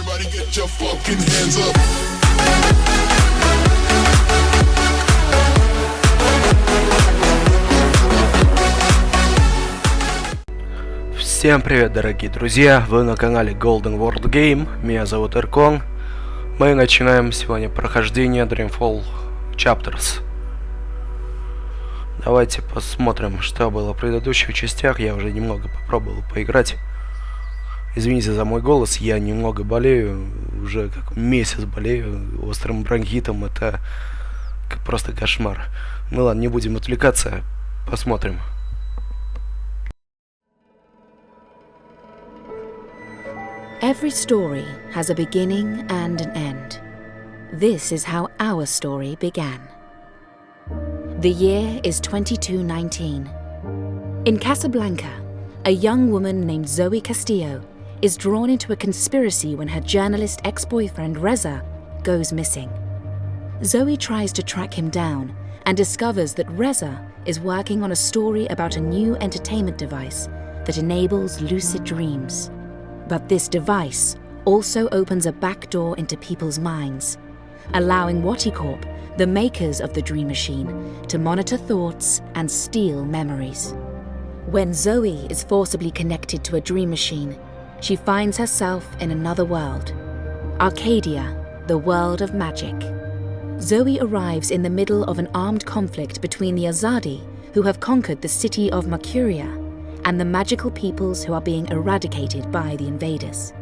Everybody get your fucking hands up. Всем привет, дорогие друзья! Вы на канале Golden World Game. Меня зовут Эркон. Мы начинаем сегодня прохождение Dreamfall Chapters. Давайте посмотрим, что было в предыдущих частях. Я уже немного попробовал поиграть. Извините за мой голос, я немного болею. Уже как месяц болею острым бронхитом. Это просто кошмар. Ну ладно, не будем отвлекаться. Посмотрим. Every story has a beginning and an end. This is how our story began. The year is 2219. In Casablanca, a young woman named Zoe Castillo is drawn into a conspiracy when her journalist ex-boyfriend Reza goes missing. Zoe tries to track him down and discovers that Reza is working on a story about a new entertainment device that enables lucid dreams. But this device also opens a back door into people's minds, allowing Waticorp, the makers of the Dream Machine, to monitor thoughts and steal memories. When Zoe is forcibly connected to a Dream Machine, she finds herself in another world, Arcadia, the world of magic. Zoe arrives in the middle of an armed conflict between the Azadi, who have conquered the city of Mercuria, and the magical peoples who are being eradicated by the invaders.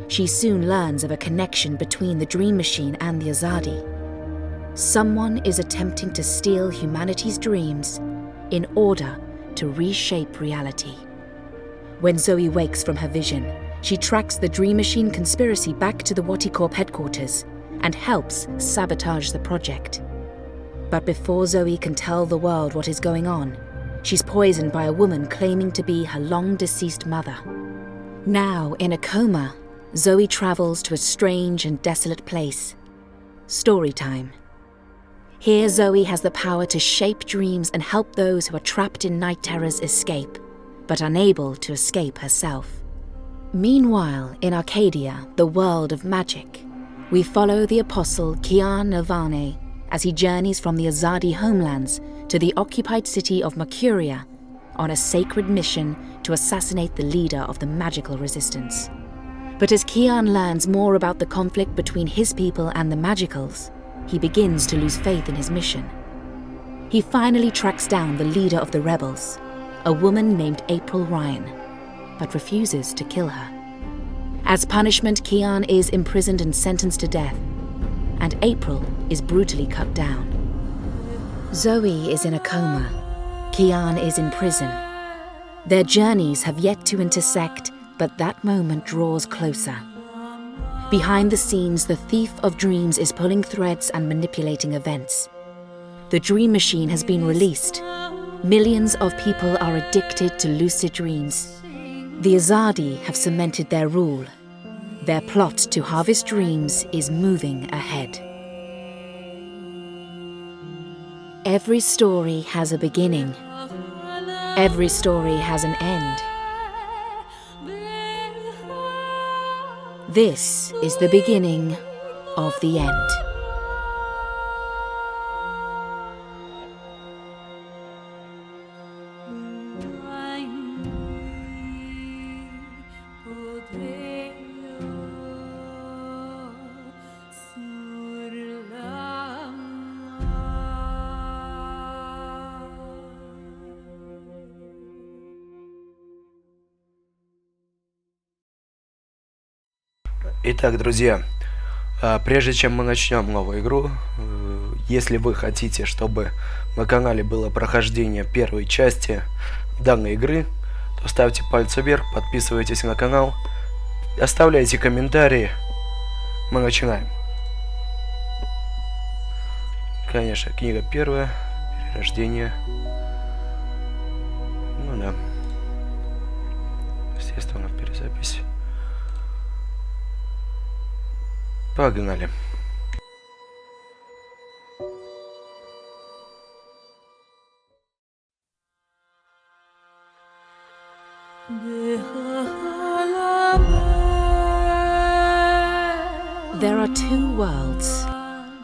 She soon learns of a connection between the Dream Machine and the Azadi. Someone is attempting to steal humanity's dreams in order to reshape reality. When Zoe wakes from her vision, she tracks the Dream Machine conspiracy back to the Waticorp headquarters and helps sabotage the project. But before Zoe can tell the world what is going on, she's poisoned by a woman claiming to be her long-deceased mother. Now, in a coma, Zoe travels to a strange and desolate place. Story time. Here, Zoe has the power to shape dreams and help those who are trapped in night terrors escape, but unable to escape herself. Meanwhile, in Arcadia, the world of magic, we follow the apostle Kian Nirvane as he journeys from the Azadi homelands to the occupied city of Mercuria on a sacred mission to assassinate the leader of the magical resistance. But as Kian learns more about the conflict between his people and the magicals, he begins to lose faith in his mission. He finally tracks down the leader of the rebels, a woman named April Ryan, but refuses to kill her. As punishment, Kian is imprisoned and sentenced to death, and April is brutally cut down. Zoe is in a coma. Kian is in prison. Their journeys have yet to intersect, but that moment draws closer. Behind the scenes, the thief of dreams is pulling threads and manipulating events. The Dream Machine has been released. Millions of people are addicted to lucid dreams. The Azadi have cemented their rule. Their plot to harvest dreams is moving ahead. Every story has a beginning. Every story has an end. This is the beginning of the end. Итак, друзья, прежде чем мы начнем новую игру, если вы хотите, чтобы на канале было прохождение первой части данной игры, то ставьте пальцы вверх, подписывайтесь на канал, оставляйте комментарии. Мы начинаем. Конечно, книга первая, Перерождение. Ну да. Естественно, перезапись. Погнали. There are two worlds.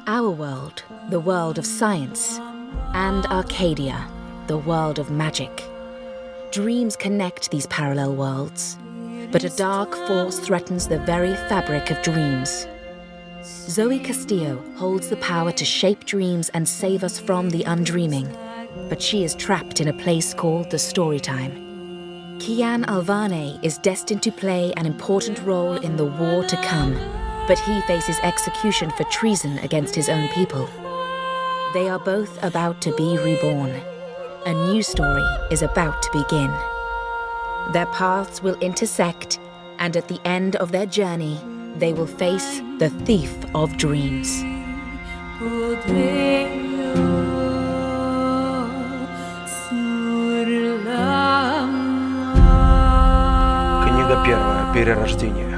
Our world, the world of science, and Arcadia, the world of magic. Dreams connect these parallel worlds, but a dark force threatens the very fabric of dreams. Zoe Castillo holds the power to shape dreams and save us from the undreaming, but she is trapped in a place called the Storytime. Kian Alvane is destined to play an important role in the war to come, but he faces execution for treason against his own people. They are both about to be reborn. A new story is about to begin. Their paths will intersect, and at the end of their journey, they will face the thief of dreams. Книга первая. Перерождение.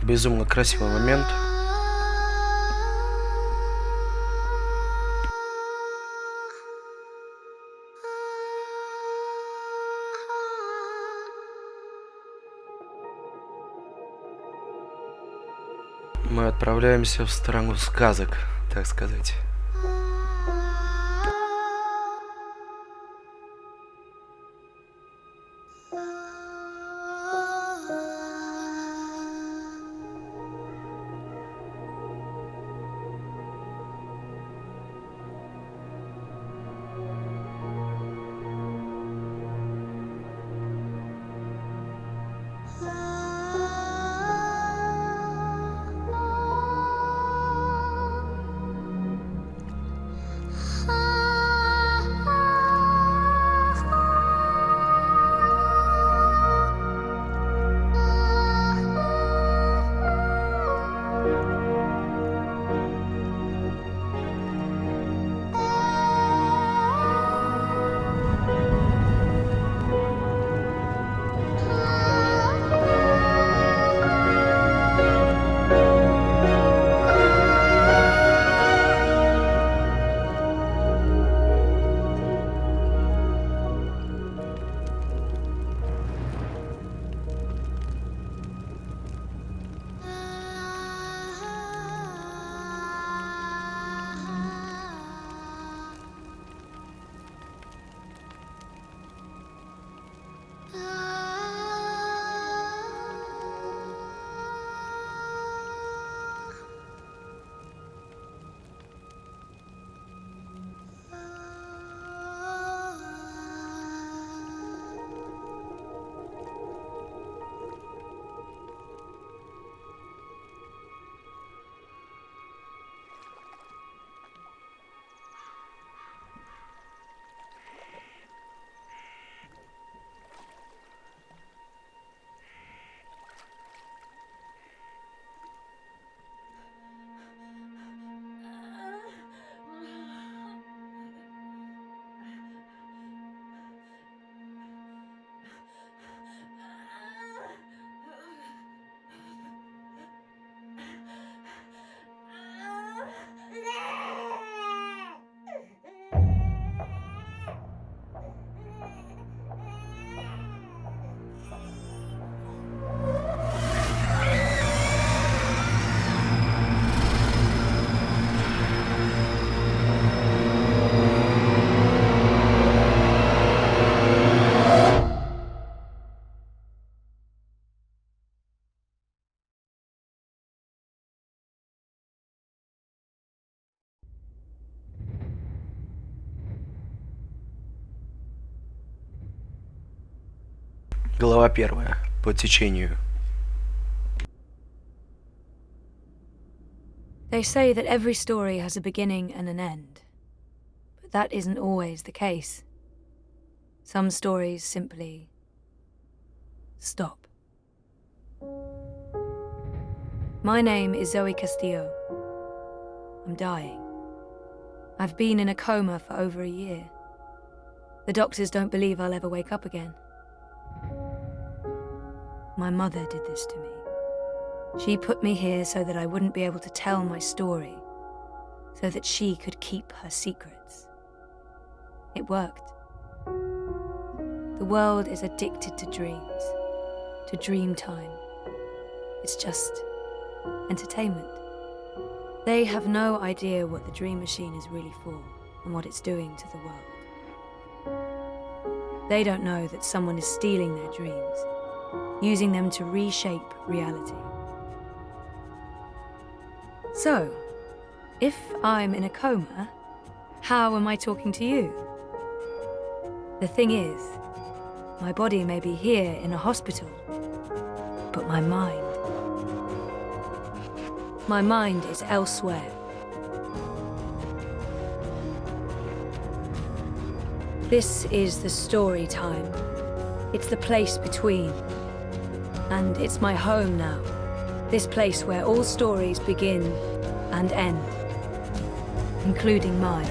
Безумно красивый момент. Мы отправляемся в страну сказок, так сказать. Глава первая. По течению. They say that every story has a beginning and an end, but that isn't always the case. Some stories simply stop. My name is Zoe Castillo. I'm dying. I've been in a coma for over a year. The doctors don't believe I'll ever wake up again. My mother did this to me. She put me here so that I wouldn't be able to tell my story, so that she could keep her secrets. It worked. The world is addicted to dreams, to dream time. It's just entertainment. They have no idea what the dream machine is really for and what it's doing to the world. They don't know that someone is stealing their dreams, using them to reshape reality. So, if I'm in a coma, how am I talking to you? The thing is, my body may be here in a hospital, but my mind is elsewhere. This is the story time. It's the place between. And it's my home now. This place where all stories begin and end, including mine.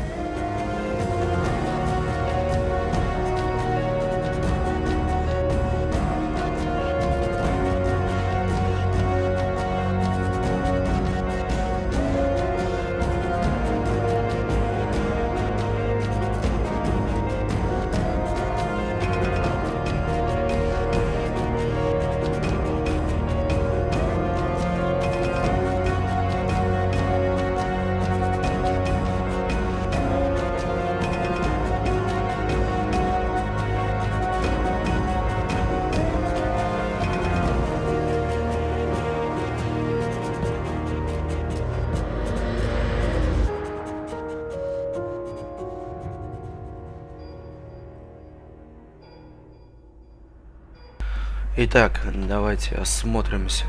Итак, давайте осмотримся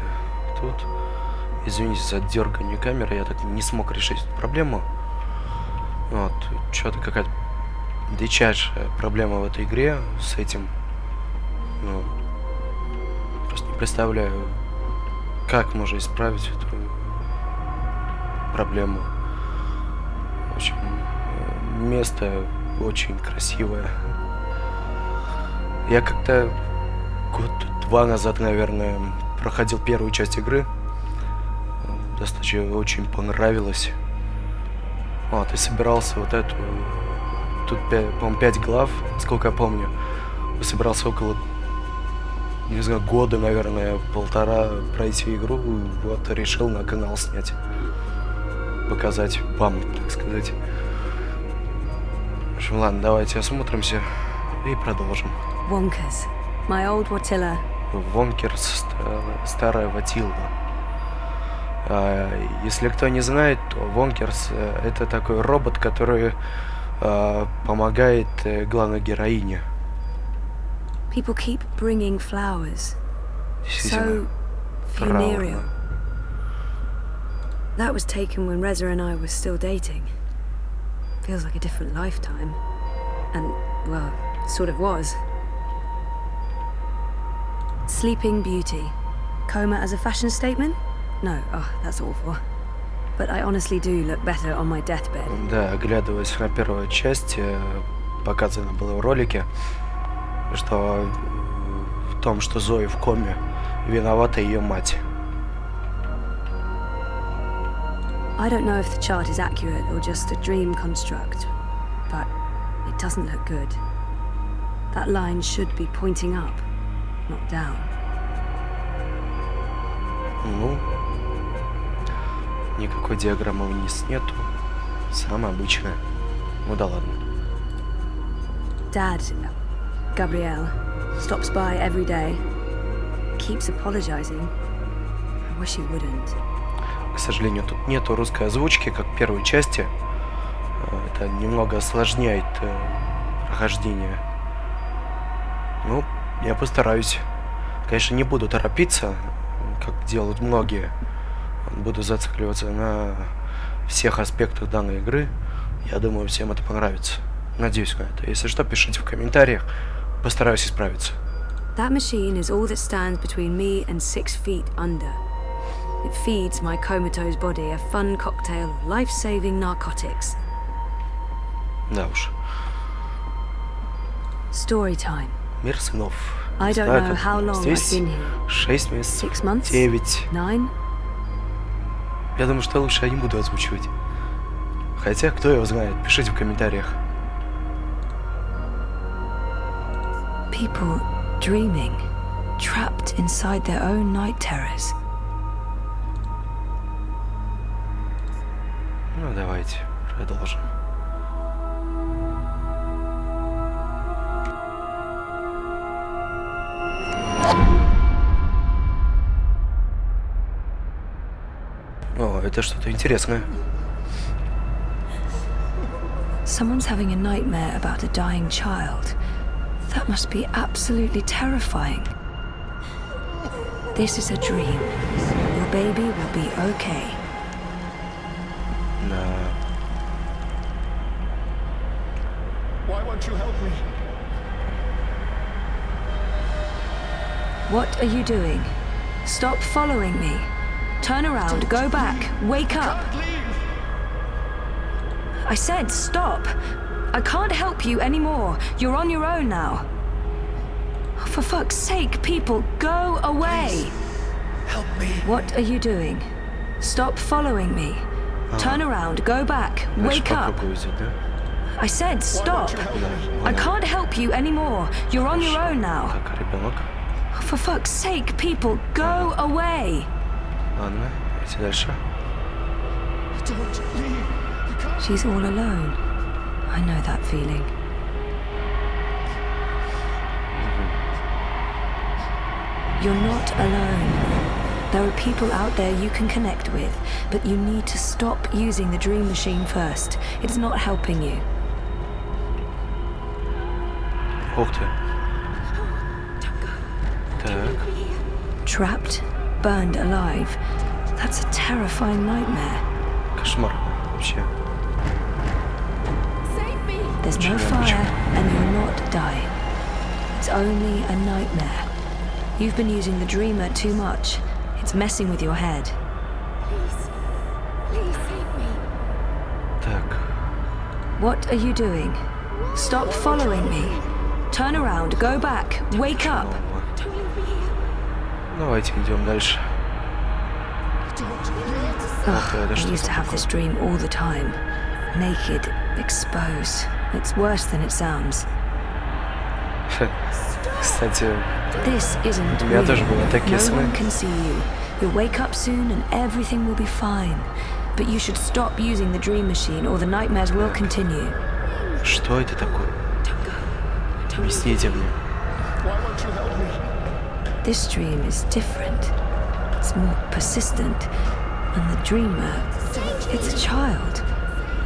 тут. Извините за дергание камеры, я так не смог решить эту проблему. Вот, что-то какая-то дичайшая проблема в этой игре с этим. Ну, просто не представляю, как можно исправить эту проблему. В общем, место очень красивое. Я как-то год-два назад, наверное, проходил первую часть игры. Достаточно очень понравилось. Вот, и собирался вот эту... Тут, по-моему, 5 глав, сколько я помню. Собирался около, не знаю, года, наверное, полтора пройти игру. Вот, решил на канал снять. Показать вам, так сказать. В общем, ладно, давайте осмотримся и продолжим. Wonkers. My old Watilla. Вонкерс, старая Ватилда. Если кто не знает, то Вонкерс это такой робот, который помогает главной героине. People keep bringing flowers. So funereal. That was taken when Reza and I were still dating. Feels like a different lifetime. And, well, sort of was. Sleeping Beauty. Coma as a fashion statement? No, oh, that's awful. But I honestly do look better on my deathbed. Да, оглядываясь на первую часть, показано было в ролике, что в том, что Зои в коме, виновата ее мать. I don't know if the chart is accurate or just a dream construct, but it doesn't look good. That line should be pointing up, not down. Ну, никакой диаграммы вниз нету. Самая обычная. Ну да ладно. Dad, Gabrielle, stops by every day. Keeps apologizing. I wish he wouldn't. К сожалению, тут нету русской озвучки, как в первой части. Это немного осложняет прохождение. Ну, я постараюсь. Конечно, не буду торопиться, как делают многие. Буду зацикливаться на всех аспектах данной игры. Я думаю, всем это понравится. Надеюсь на это. Если что, пишите в комментариях. Постараюсь исправиться. That machine is all that stands between me and 6 feet under. It feeds my comatose body a fun cocktail of life-saving narcotics. Да уж. Story time. Мир сынов. I don't know how long I've Здесь been here. 6 месяцев, 6 months? 9. 9? Я думаю, что лучше я не буду озвучивать. Хотя, кто его знает, пишите в комментариях. People dreaming, trapped inside their own night terrors. Ну, давайте, продолжим. О, это что-то интересное. Someone's having a nightmare about a dying child. That must be absolutely terrifying. This is a dream. Your baby will be okay. Да. Why won't you help me? What are you doing? Stop following me. Turn around, go back, wake up. I said stop. I can't help you anymore. You're on your own now. Oh, for fuck's sake, people, go away. Help me. What are you doing? Stop following me. Turn around, go back, wake up. I said stop. I can't help you anymore. You're on your own now. Так, ребенок. Oh, for fuck's sake, people, go away. Ладно, идти дальше. Don't leave. You can't. She's all alone. I know that feeling. You're not alone. There are people out there you can connect with, but you need to stop using the dream machine first. It's not helping you. Ух ты. Так. Trapped, burned alive. That's a terrifying nightmare. Кошмар вообще. There's no fire and you're not dying. It's only a nightmare. You've been using the dreamer too much. It's messing with your head. Please save me. Так. What are you doing? Stop following me. Turn around, go back, wake up. Don't leave me here. Давайте идем дальше. Ох, это I что used to have this dream all the time. Naked, exposed. It's worse than it sounds. Кстати, This isn't у меня real. тоже были такие No сны. one can see you. You'll wake up soon and everything will be fine. But you should stop using the dream machine or the nightmares will continue. Что это такое? Объясните мне. Why won't you help me? This dream is different. It's more persistent. And the dreamer, it's a child.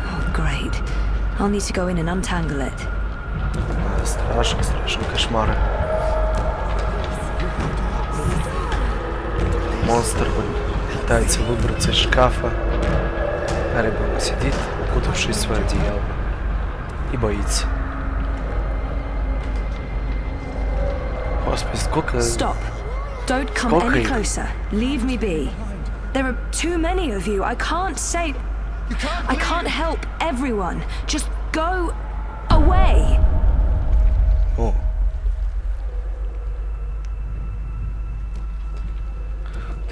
Oh, great. I'll need to go in and untangle it. Страшно, страшно, кошмары. Монстр пытается выбраться из шкафа, а ребенок сидит, укутавшись в свое одеяло, и боится. Господи, сколько... Stop. Don't come Сколько any их? closer. Leave me be. There are too many of you. I can't save... I can't help everyone. Just go away. О.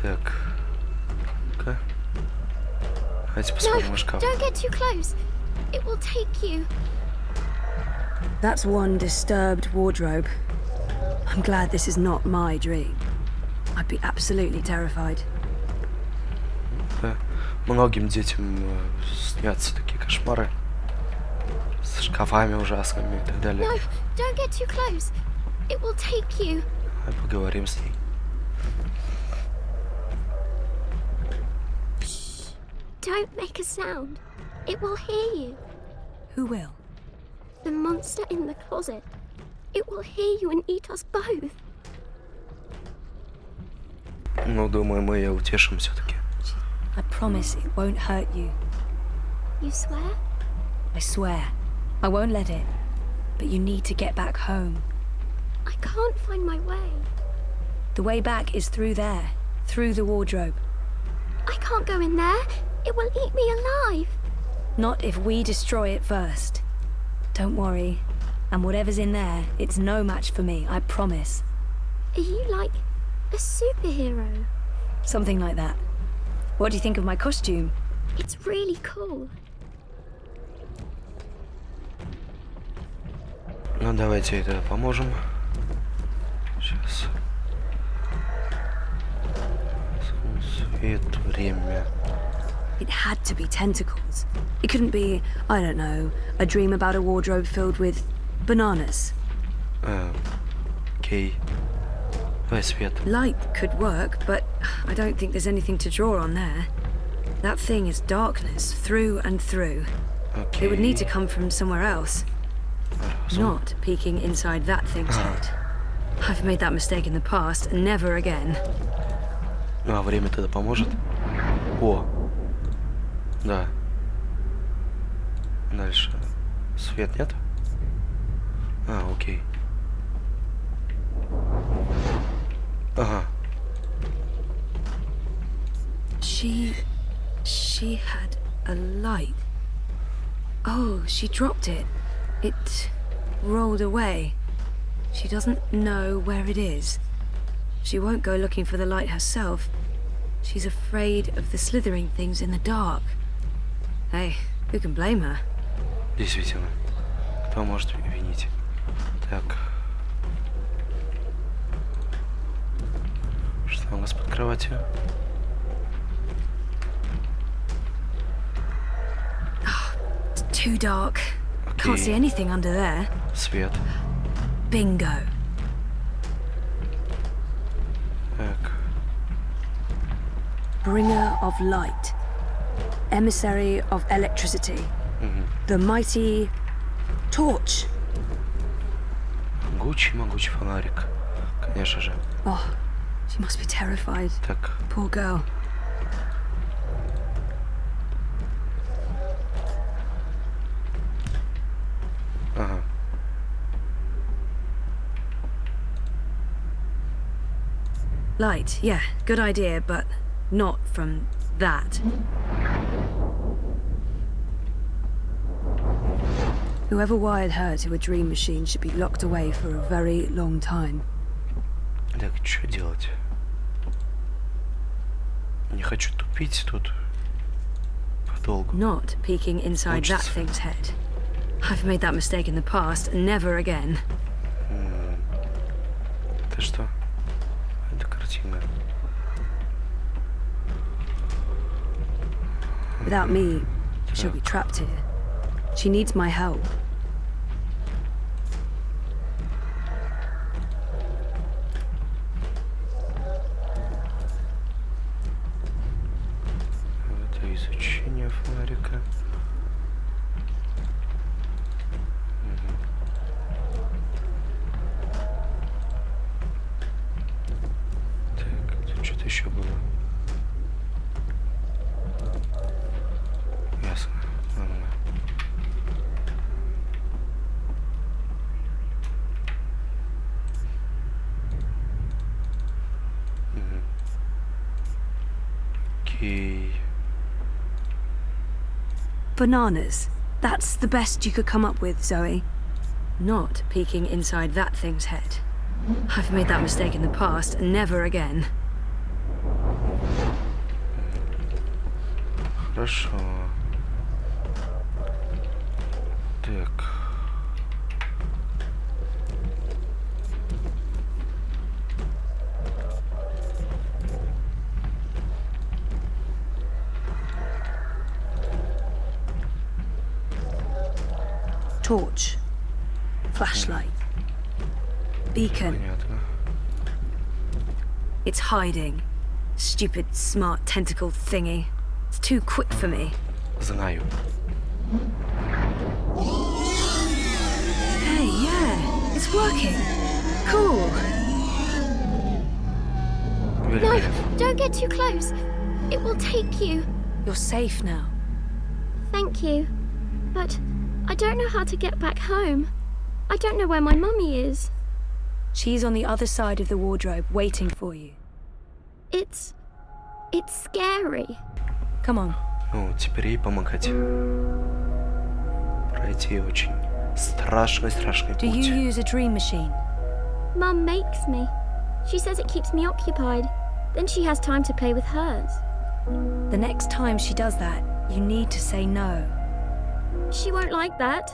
Так. Ну-ка. Давайте No, посмотрим шкаф. don't get too close. It will take you. That's one disturbed wardrobe. I'm glad this is not my dream. I'd be absolutely terrified. Да. Многим детям снятся такие кошмары с шкафами ужасными и так далее. No, don't get too close. It will take you. Давай поговорим с ней. Don't make a sound. It will hear you. Who will? The monster in the closet. It will hear you and eat us both. Ну, думаю, мы ее утешим все-таки. I promise it won't hurt you. You swear? I swear. I won't let it. But you need to get back home. I can't find my way. The way back is through there. Through the wardrobe. I can't go in there. It will eat me alive. Not if we destroy it first. Don't worry. And whatever's in there, it's no match for me, I promise. Are you like a superhero? Something like that. What do you think of my costume? It's really cool. Ну, давайте это поможем. Сейчас. Свет, время. It had to be tentacles. It couldn't be, I don't know, a dream about a wardrobe filled with bananas. Окей. Давай свет. Light could work, but I don't think there's anything to draw on there. That thing is darkness through and through. Окей. It would need to come from somewhere else. Not peeking inside that thing's head. I've made that mistake in the past, and never again. Ну, а время тогда поможет? О! Да. Дальше. Свет нет? Окей. Ага. She had a light. Oh, she dropped it. It rolled away. She doesn't know where it is. She won't go looking for the light herself. She's afraid of the slithering things in the dark. Hey, who can blame her? Действительно. Кто может винить? Так. Что у нас под кроватью? It's too dark. Can't see anything under there. Свет. Bingo. Так. Bringer of light. Emissary of electricity. The mighty torch. Могучий фонарик. Конечно же. Oh, she must be terrified. Так. Poor girl. Ага. Light, yeah, good idea, but not from that. Whoever wired her to a dream machine should be locked away for a very long time. Так, что делать? Не хочу тупить тут подолгу. Not peeking inside that thing's head. I've made that mistake in the past, and never again. Это что? Это картина. Without me, she'll be trapped here. She needs my help. Это изучение фонарика. Так, тут что-то еще было. Ясно. Ладно. Окей. Bananas. That's the best you could come up with, Zoe. Not peeking inside that thing's head. I've made that mistake in the past, and never again. Хорошо. Так. Torch. Flashlight. Beacon. Понятно. It's hiding. Stupid, smart tentacle thingy. It's too quick for me. Знаю. Hey, yeah, it's working. Cool. No, don't get too close. It will take you. You're safe now. Thank you. But I don't know how to get back home. I don't know where my mummy is. She's on the other side of the wardrobe, waiting for you. It's scary. Come on. Ну, теперь ей помогать. Пройти очень страшный Do you путь. use a dream machine? Mum makes me. She says it keeps me occupied. Then she has time to play with hers. The next time she does that, you need to say no. She won't like that.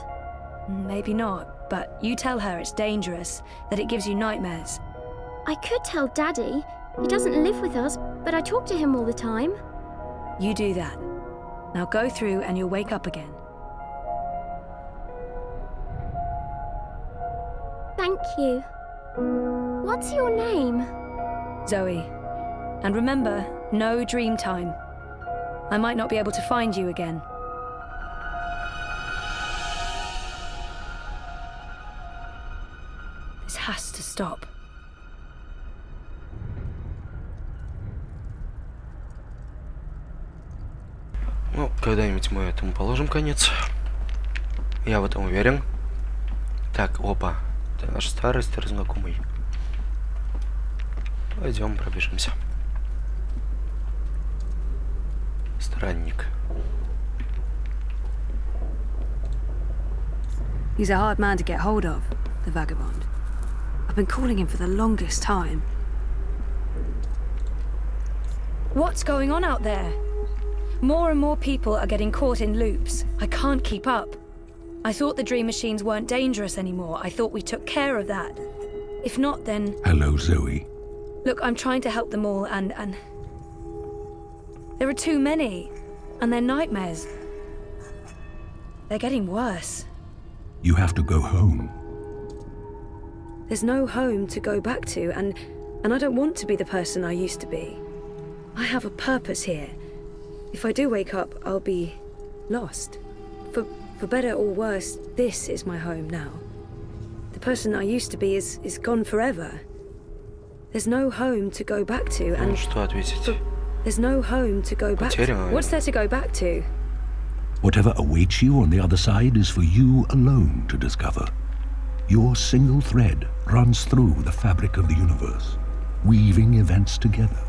Maybe not, but you tell her it's dangerous, that it gives you nightmares. I could tell Daddy. He doesn't live with us, but I talk to him all the time. You do that. Now go through and you'll wake up again. Thank you. What's your name? Zoe. And remember, no dream time. I might not be able to find you again. This has to stop. Ну, когда-нибудь мы этому положим конец. Я в этом уверен. Так, опа. Это наш старый знакомый. Пойдем пробежимся. Странник. He's a hard man to get hold of, the vagabond. I've been calling him for the longest time. What's going on out there? More and more people are getting caught in loops. I can't keep up. I thought the dream machines weren't dangerous anymore. I thought we took care of that. If not, then... Hello, Zoe. Look, I'm trying to help them all, and... There are too many. And they're nightmares. They're getting worse. You have to go home. There's no home to go back to, and I don't want to be the person I used to be. I have a purpose here. If I do wake up, I'll be lost. For better or worse, this is my home now. The person I used to be is gone forever. There's no home to go back to, Ну, and что ответить? there's no home to go back to. Потеряно. What's there to go back to? Whatever awaits you on the other side is for you alone to discover. Your single thread runs through the fabric of the universe, weaving events together.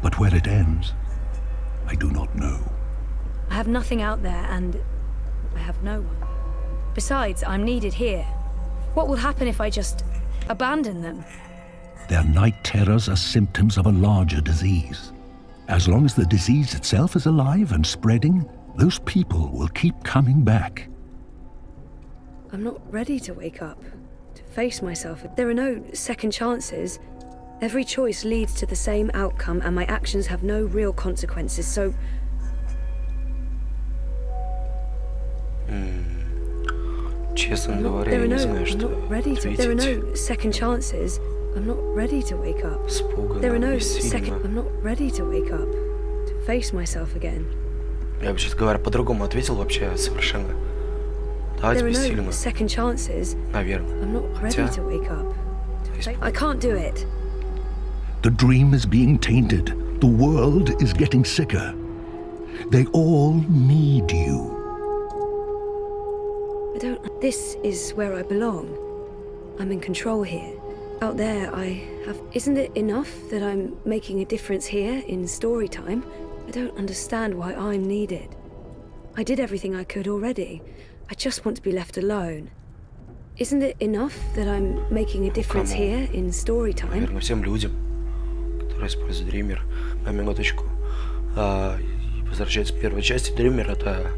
But where it ends, I do not know. I have nothing out there, and I have no one. Besides, I'm needed here. What will happen if I just abandon them? Their night terrors are symptoms of a larger disease. As long as the disease itself is alive and spreading, those people will keep coming back. I'm not ready to wake up, to face myself. There are no second chances. Every choice leads to the same outcome, and my actions have no real consequences, so... Честно говоря, я не знаю, что ответить. There are no second chances. I'm not ready to wake up. There are no second... I'm not ready to wake up, to face myself again. Я бы, честно говоря, по-другому ответил вообще совершенно. Давайте There без are фильма. no second chances. Наверное. I'm not ready Хотя... to wake up. есть- I can't do it. The dream is being tainted. The world is getting sicker. They all need you. I don't... This is where I belong. I'm in control here. Out there, I have... Isn't it enough that I'm making a difference here in story time? I don't understand why I'm needed. I did everything I could already. I just want to be left alone. Isn't it enough that I'm making a difference here in story time? Наверное, всем людям, которые используют Dreamer. На минуточку. Возвращаясь к первой части, Dreamer — это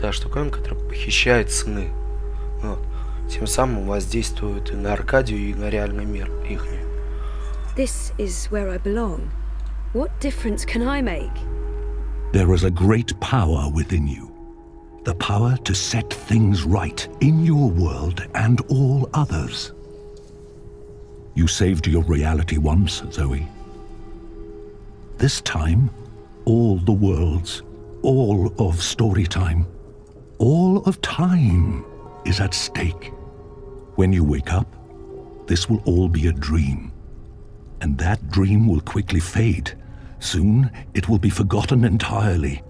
та штуковина, которая похищает сны. Вот. Тем самым воздействует и на Аркадию, и на реальный мир ихний. This is where I belong. What difference can I make? There is a great power within you. The power to set things right in your world and all others. You saved your reality once, Zoe. This time, all the worlds, all of story time, all of time is at stake. When you wake up, this will all be a dream. And that dream will quickly fade. Soon, it will be forgotten entirely.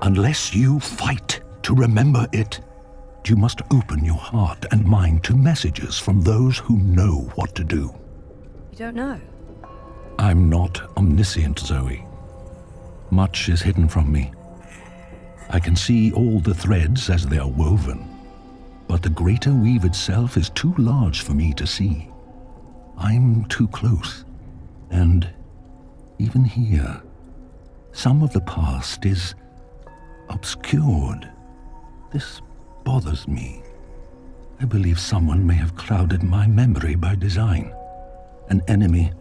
Unless you fight to remember it, you must open your heart and mind to messages from those who know what to do. You don't know. I'm not omniscient, Zoe. Much is hidden from me. I can see all the threads as they are woven, but the greater weave itself is too large for me to see. I'm too close, and even here, some of the past is obscured. This bothers me. I believe someone may have clouded my memory by design. An enemy,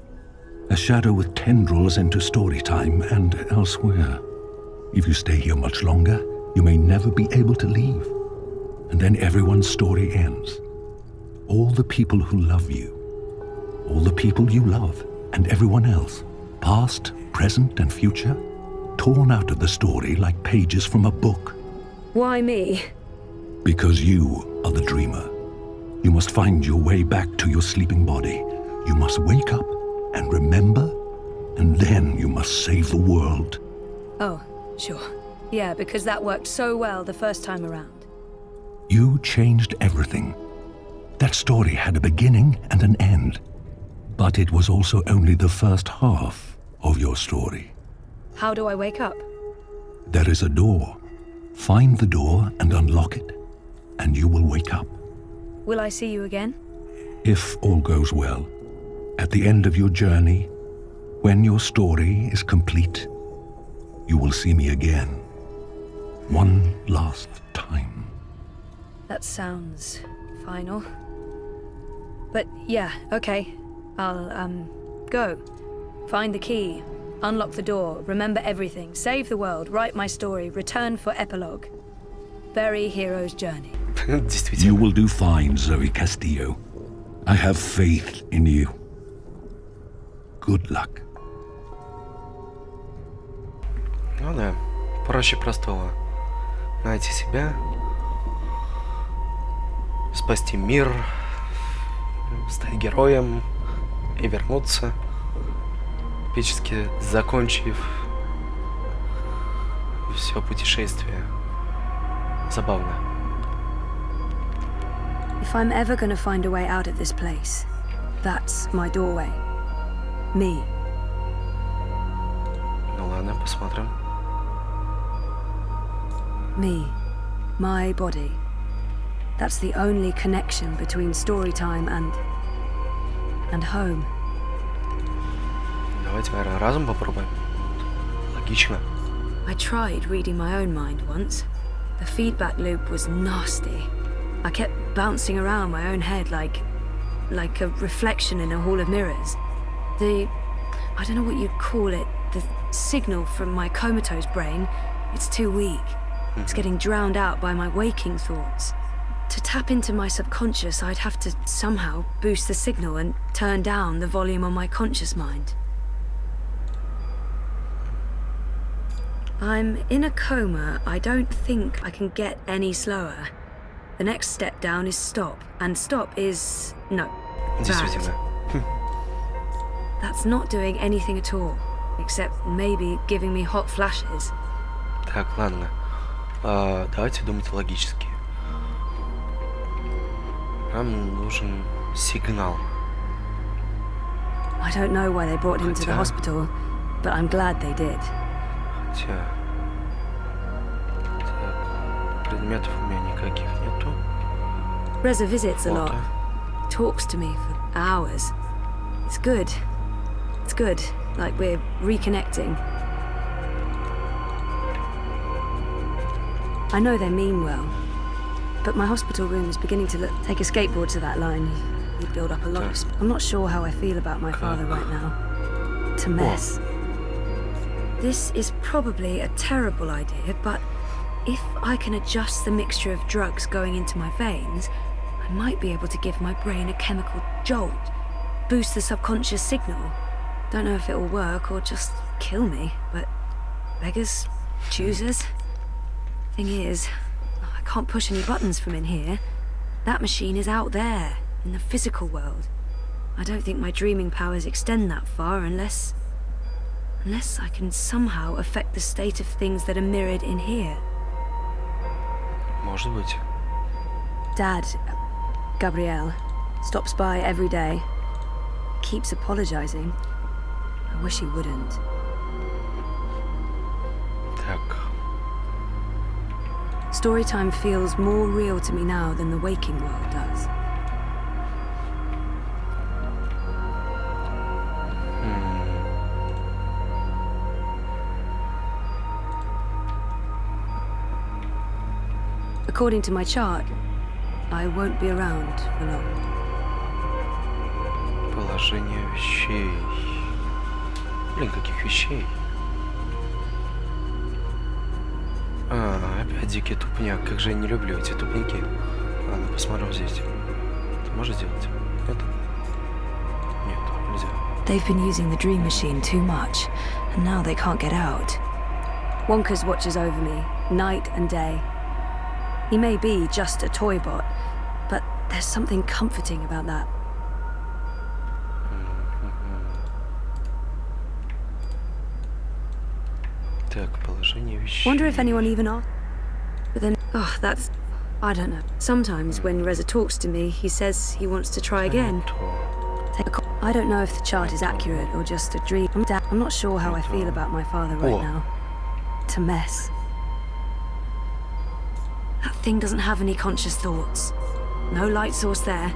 a shadow with tendrils into story time and elsewhere. If you stay here much longer, you may never be able to leave. And then everyone's story ends. All the people who love you, all the people you love, and everyone else, past, present, and future, torn out of the story like pages from a book. Why me? Because you are the dreamer. You must find your way back to your sleeping body. You must wake up and remember, and then you must save the world. Oh, sure. Yeah, because that worked so well the first time around. You changed everything. That story had a beginning and an end, but it was also only the first half of your story. How do I wake up? There is a door. Find the door and unlock it, and you will wake up. Will I see you again? If all goes well, at the end of your journey, when your story is complete, you will see me again. One last time. That sounds final. But yeah, okay. I'll, go. Find the key. Unlock the door. Remember everything. Save the world. Write my story. Return for epilogue. Bury hero's journey. Действительно. You will do fine, Zoe Castillo. I have faith in you. Good luck. Ну да, проще простого. Найти себя, спасти мир, стать героем и вернуться, эпически закончив все путешествие. Забавно. If I'm ever gonna find a way out of this place, that's my doorway. Me. Ну ладно, посмотрим. Me. My body. That's the only connection between story time and home. Давайте, наверное, разом попробуем. Логично. I tried reading my own mind once. The feedback loop was nasty. I kept bouncing around my own head like a reflection in a hall of mirrors. I don't know what you'd call it, the signal from my comatose brain, it's too weak. It's getting drowned out by my waking thoughts. To tap into my subconscious, I'd have to somehow boost the signal and turn down the volume on my conscious mind. I'm in a coma. I don't think I can get any slower. The next step down is stop, and stop is... no. Действительно. That's not doing anything at all, except maybe giving me hot flashes. Так, ладно. Давайте думать логически. Нам нужен сигнал. I don't know why they brought him to the hospital, but I'm glad they did. Хотя... Так, предметов у меня никаких нету. Reza visits a lot. Фото. Talks to me for hours. It's good. It's good, like we're reconnecting. I know they mean well, but my hospital room is beginning to take a skateboard to that line. You'd build up a lot of... I'm not sure how I feel about my father right now. It's a mess. This is probably a terrible idea, but if I can adjust the mixture of drugs going into my veins, I might be able to give my brain a chemical jolt, boost the subconscious signal. Don't know if it will work or just kill me, but beggars, choosers. Thing is, I can't push any buttons from in here. That machine is out there, in the physical world. I don't think my dreaming powers extend that far unless I can somehow affect the state of things that are mirrored in here. Может быть. Dad, Gabrielle, stops by every day. Keeps apologizing. I wish he wouldn't. Так. story time feels more real to me now than the waking world does. According to my chart, I won't be around for long. Положение вещей. Блин, каких вещей? Опять дикий тупняк. Как же я не люблю эти тупники. Ладно, посмотрим здесь. Ты можешь сделать? Это? Нет, нельзя. They've been using the dream machine too much, and now they can't get out. Wonka's watches over me, night and day. He may be just a toy bot, but there's something comforting about that. Так, положение вещей. Wonder if anyone even asked. But then, that's... I don't know. Sometimes when Reza talks to me, he says he wants to try again. I don't know if the chart is accurate or just a dream. I'm not sure how I feel about my father right now. It's a mess. That thing doesn't have any conscious thoughts. No light source there.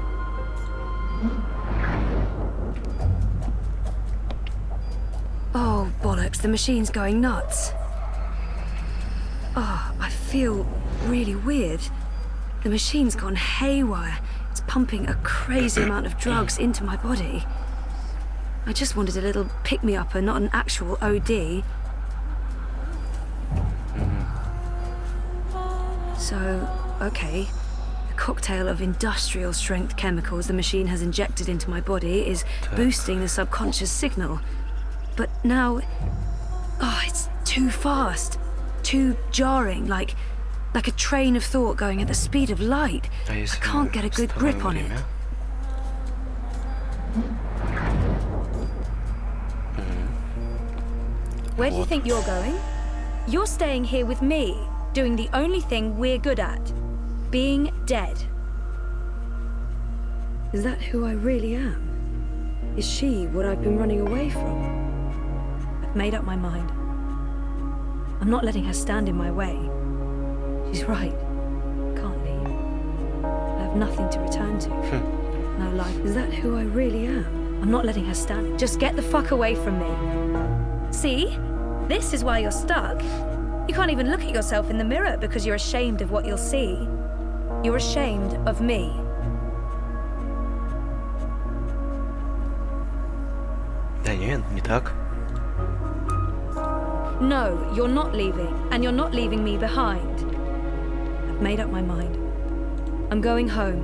Oh, bollocks, the machine's going nuts. Oh, I feel really weird. The machine's gone haywire. It's pumping a crazy amount of drugs into my body. I just wanted a little pick-me-upper, not an actual OD. So, okay, the cocktail of industrial strength chemicals the machine has injected into my body is boosting the subconscious signal. But now, it's too fast, too jarring, like a train of thought going at the speed of light. I can't get a good grip on it. Where do you think you're going? You're staying here with me, doing the only thing we're good at, being dead. Is that who I really am? Is she what I've been running away from? I've made up my mind. I'm not letting her stand in my way. She's right. Can't leave. I have nothing to return to. No life. Is that who I really am? I'm not letting her stand. Just get the fuck away from me. See? This is why you're stuck. You can't even look at yourself in the mirror because you're ashamed of what you'll see. You're ashamed of me. Да нет, не так. No, you're not leaving, and you're not leaving me behind. I've made up my mind. I'm going home.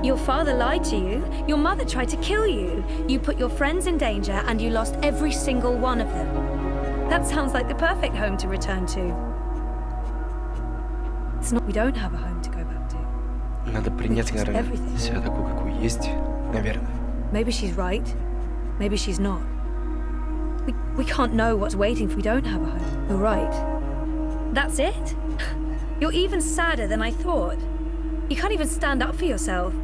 Your father lied to you. Your mother tried to kill you. You put your friends in danger, and you lost every single one of them. That sounds like the perfect home to return to. It's not. We don't have a home to go back to. Надо принять, наверное, себя такую, какую есть, наверное. Maybe she's right. Maybe she's not. We can't know what's waiting if we don't have a home. You're right. That's it? You're even sadder than I thought. You can't even stand up for yourself.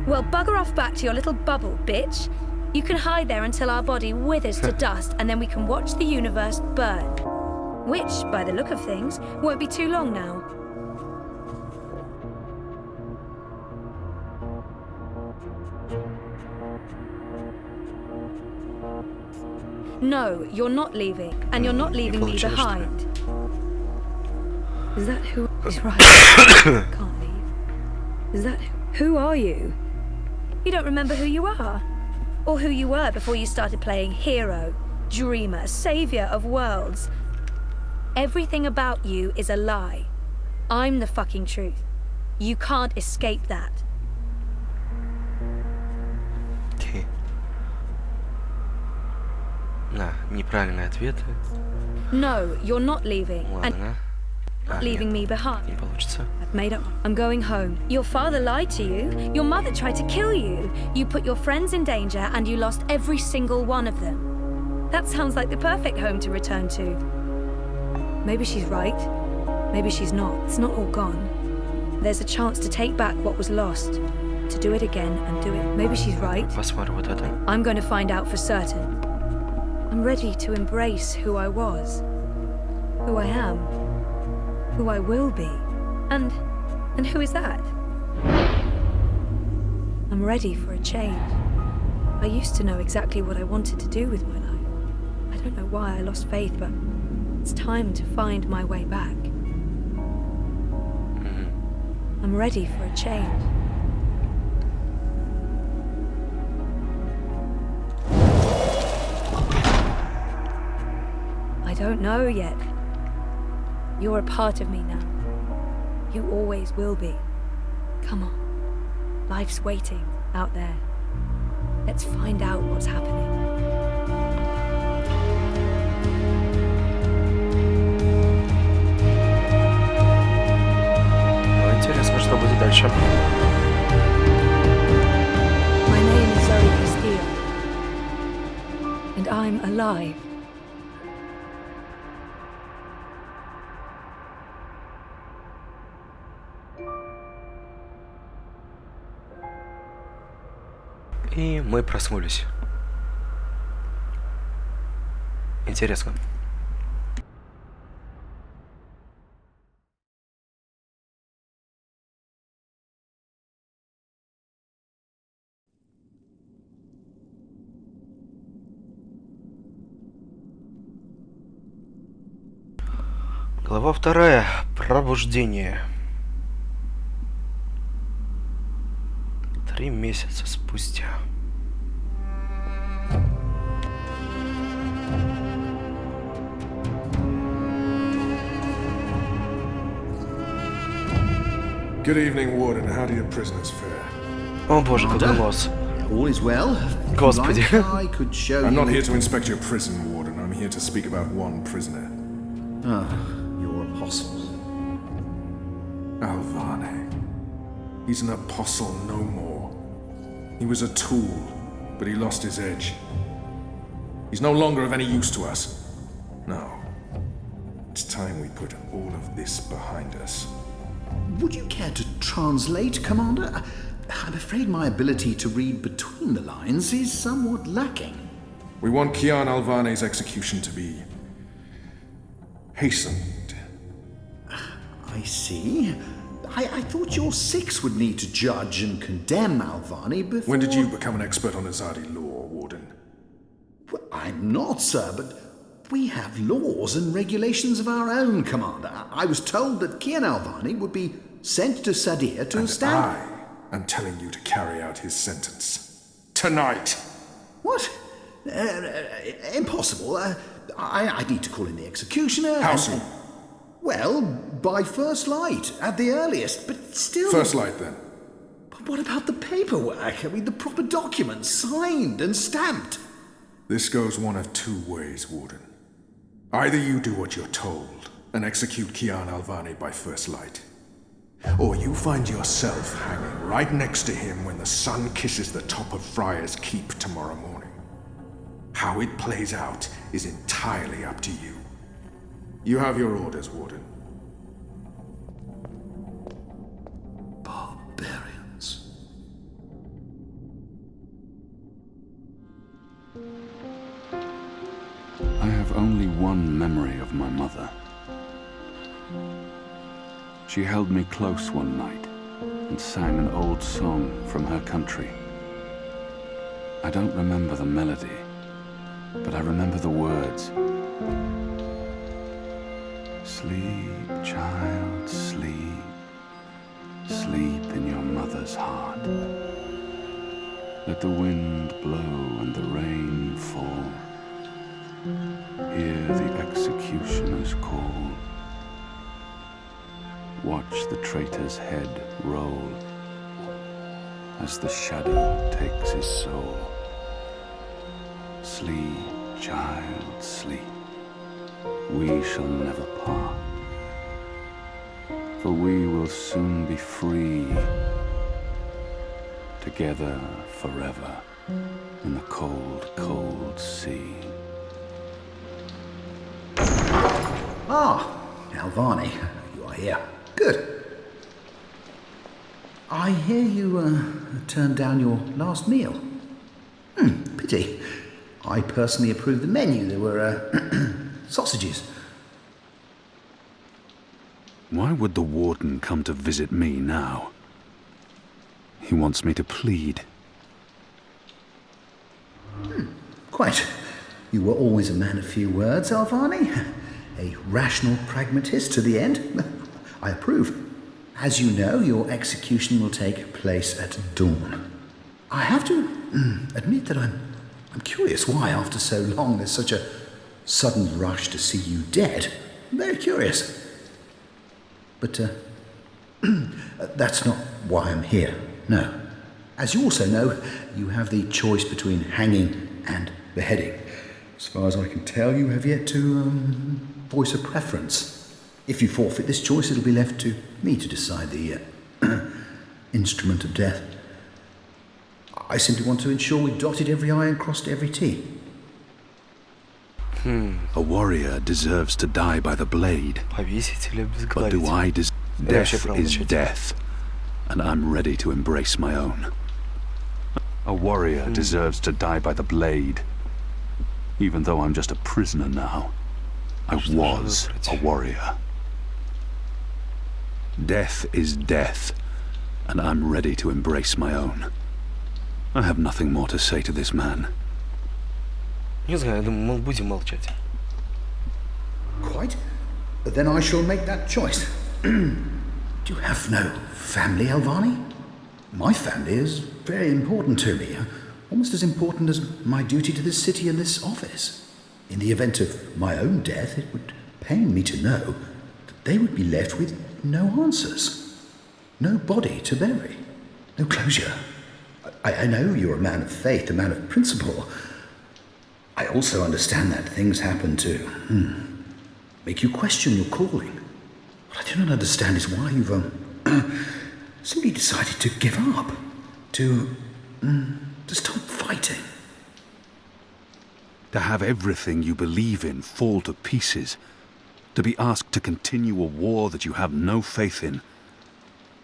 Well, bugger off back to your little bubble, bitch. You can hide there until our body withers to dust, and then we can watch the universe burn. Which, by the look of things, won't be too long now. No, you're not leaving, and you're not leaving me behind. Is that who is right? Can't leave. Is that who are you? You don't remember who you are? Or who you were before you started playing hero, dreamer, savior of worlds. Everything about you is a lie. I'm the fucking truth. You can't escape that. Неправильные ответы. No, you're not leaving. Ладно. Not leaving me behind. Не получится. I've made up. I'm going home. Your father lied to you. Your mother tried to kill you. You put your friends in danger and you lost every single one of them. That sounds like the perfect home to return to. Maybe she's right. Maybe she's not. It's not all gone. There's a chance to take back what was lost. To do it again and do it. Maybe she's right. Посмотрим вот это. I'm going to find out for certain. I'm ready to embrace who I was, who I am, who I will be. And who is that? I'm ready for a change. I used to know exactly what I wanted to do with my life. I don't know why I lost faith, but it's time to find my way back. I'm ready for a change. I don't know yet. You're a part of me now. You always will be. Come on. Life's waiting out there. Let's find out what's happening. Интересно, что будет дальше. My name is Zoe Castillo, and I'm alive. И мы проснулись. Интересно. Глава 2. Пробуждение. 3 месяца спустя. Good evening, Warden. How do your prisoners fare? О боже, какой нос. All is well. Господи. I could show I'm you... not here to inspect your prison, Warden. I'm here to speak about one prisoner. Ah, your apostles. Alvane. He's an apostle no more. He was a tool, but he lost his edge. He's no longer of any use to us. No. It's time we put all of this behind us. Would you care to translate, Commander? I'm afraid my ability to read between the lines is somewhat lacking. We want Kian Alvane's execution to be hastened. I see. I thought your six would need to judge and condemn Alvane before... When did you become an expert on Azadi law, Warden? Well, I'm not, sir, but we have laws and regulations of our own, Commander. I was told that Kian Alvane would be sent to Sadir to stand... I am telling you to carry out his sentence. Tonight! What? Impossible. I need to call in the executioner. How soon? Well, by first light, at the earliest, but still... First light, then. But what about the paperwork? I mean, the proper documents, signed and stamped. This goes one of two ways, Warden. Either you do what you're told and execute Kian Alvane by first light, or you find yourself hanging right next to him when the sun kisses the top of Friar's Keep tomorrow morning. How it plays out is entirely up to you. You have your orders, Warden. Barbarians. I have only one memory of my mother. She held me close one night and sang an old song from her country. I don't remember the melody, but I remember the words. Sleep, child, sleep. Sleep in your mother's heart. Let the wind blow and the rain fall. Hear the executioner's call. Watch the traitor's head roll as the shadow takes his soul. Sleep, child, sleep. We shall never part, for we will soon be free, together forever in the cold, cold sea. Ah, Alvane, you are here. Good. I hear you turned down your last meal. Pity. I personally approved the menu. There were sausages. Why would the warden come to visit me now? He wants me to plead. Quite. You were always a man of few words, Alvani. A rational pragmatist to the end. I approve. As you know, your execution will take place at dawn. I have to admit that I'm curious why, after so long, there's such a sudden rush to see you dead. I'm very curious. But that's not why I'm here. No. As you also know, you have the choice between hanging and beheading. As far as I can tell, you have yet to voice a preference. If you forfeit this choice, it'll be left to me to decide the instrument of death. I simply want to ensure we dotted every I and crossed every T. A warrior deserves to die by the blade. Повесить или But do I обезглавить? Death is death, and I'm ready to embrace my own. A warrior deserves to die by the blade, even though I'm just a prisoner now. I was a warrior. Death is death, and I'm ready to embrace my own. I have nothing more to say to this man. Не знаю, я думаю, мы будем молчать. Quite. But then I shall make that choice. Do you have no family, Alvani? My family is very important to me. Almost as important as my duty to this city and this office. In the event of my own death, it would pain me to know that they would be left with no answers. No body to bury. No closure. I know you're a man of faith, a man of principle. I also understand that things happen to make you question your calling. What I do not understand is why you've simply decided to give up, to stop fighting. To have everything you believe in fall to pieces. To be asked to continue a war that you have no faith in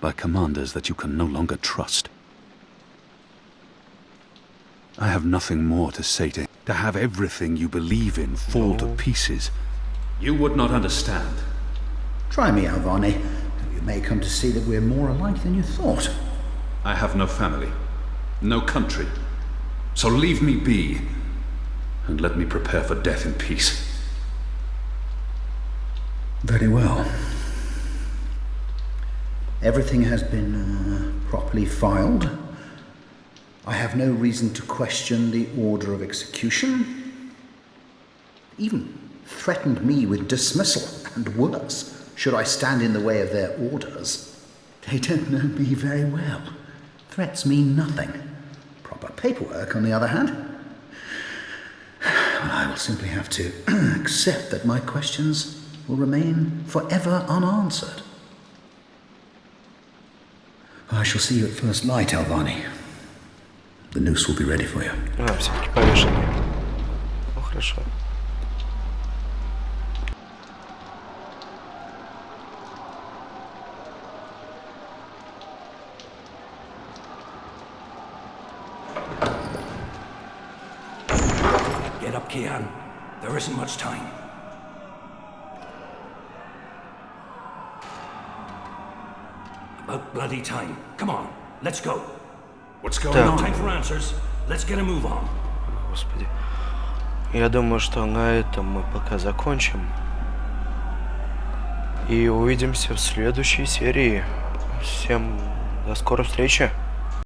by commanders that you can no longer trust. I have nothing more to say to him. To have everything you believe in fall to pieces. You would not understand. Try me, Alvani. You may come to see that we're more alike than you thought. I have no family, no country. So leave me be, and let me prepare for death in peace. Very well. Everything has been properly filed. I have no reason to question the order of execution. Even threatened me with dismissal, and worse, should I stand in the way of their orders. They don't know me very well. Threats mean nothing. Proper paperwork, on the other hand. I will simply have to accept that my questions will remain forever unanswered. I shall see you at first light, Alvani. The noose will be ready for you. Все-таки повешение. Ну, хорошо. Get up, Kian. There isn't much time. About bloody time. Come on, let's go. What's going on? Time for answers. Let's get a move on. Господи. Я думаю, что на этом мы пока закончим. И увидимся в следующей серии. Всем до скорой встречи.